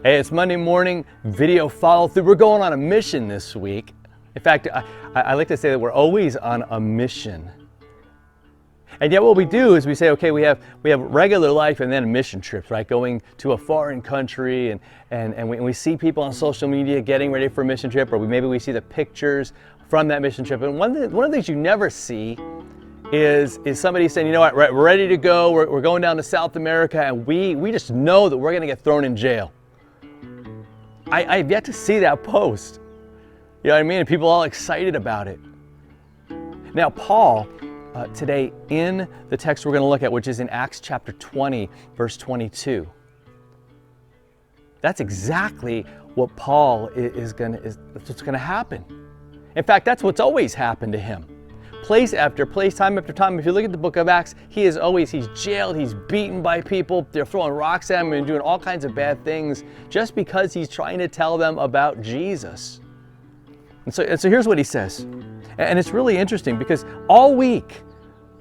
Hey, it's Monday morning, video follow through. We're going on a mission this week. In fact, I like to say that we're always on a mission. And yet what we do is we say, okay, we have regular life and then mission trips, right? Going to a foreign country and we see people on social media getting ready for a mission trip, or maybe we see the pictures from that mission trip. And one of the things you never see is somebody saying, you know what, we're ready to go, we're going down to South America, and we just know that we're gonna get thrown in jail. I've yet to see that post. You know what I mean? And people all excited about it. Now, Paul, today in the text we're going to look at, which is in Acts chapter 20, verse 22. That's exactly what Paul that's what's going to happen. In fact, that's what's always happened to him. Place after place, time after time. If you look at the book of Acts, he's jailed, he's beaten by people, they're throwing rocks at him and doing all kinds of bad things just because he's trying to tell them about Jesus. And so here's what he says. And it's really interesting because all week,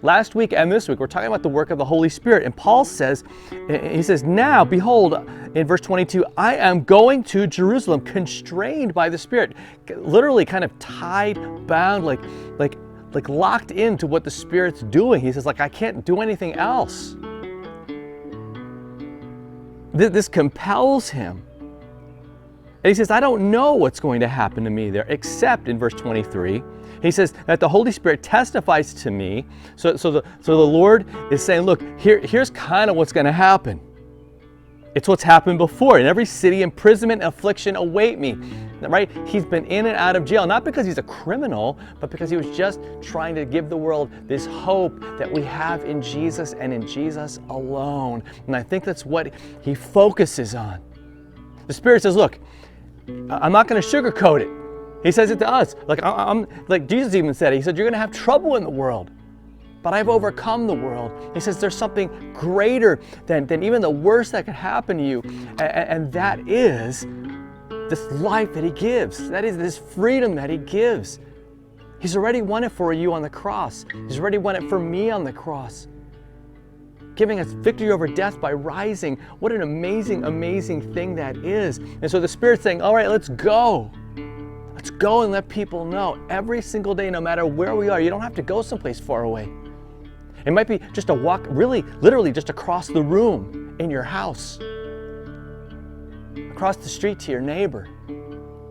last week and this week, we're talking about the work of the Holy Spirit. And Paul says, he says, now, behold, in verse 22, I am going to Jerusalem, constrained by the Spirit. Literally kind of tied, bound, like locked into what the Spirit's doing. He says, I can't do anything else. This compels him. And he says, I don't know what's going to happen to me there, except in verse 23, he says that the Holy Spirit testifies to me. So the Lord is saying, look, here's kind of what's going to happen. It's what's happened before. In every city, imprisonment and affliction await me. Right? He's been in and out of jail, not because he's a criminal, but because he was just trying to give the world this hope that we have in Jesus and in Jesus alone. And I think that's what he focuses on. The Spirit says, look, I'm not going to sugarcoat it. He says it to us. Like Jesus even said, he said, you're going to have trouble in the world, but I've overcome the world. He says there's something greater than even the worst that could happen to you. And that is this life that he gives. That is this freedom that he gives. He's already won it for you on the cross. He's already won it for me on the cross, giving us victory over death by rising. What an amazing, amazing thing that is. And so the Spirit's saying, all right, let's go. Let's go and let people know every single day, no matter where we are. You don't have to go someplace far away. It might be just a walk, really, literally just across the room in your house, across the street to your neighbor,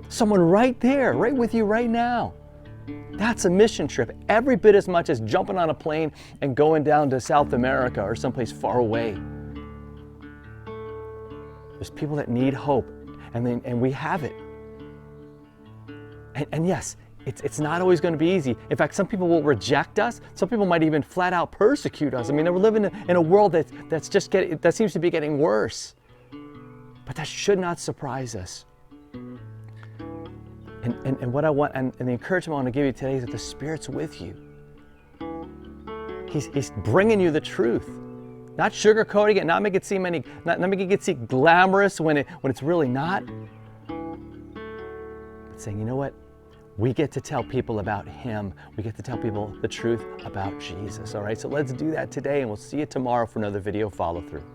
someone right there, right with you right now. That's a mission trip, every bit as much as jumping on a plane and going down to South America or someplace far away. There's people that need hope, and we have it. And yes, it's not always going to be easy. In fact, some people will reject us. Some people might even flat out persecute us. I mean, we're living in a world that seems to be getting worse. But that should not surprise us. And what I want, and the encouragement I want to give you today is that the Spirit's with you. He's bringing you the truth, not sugarcoating it, not making it seem glamorous when it's really not. But saying, you know what? We get to tell people about Him. We get to tell people the truth about Jesus. All right, so let's do that today, and we'll see you tomorrow for another video follow through.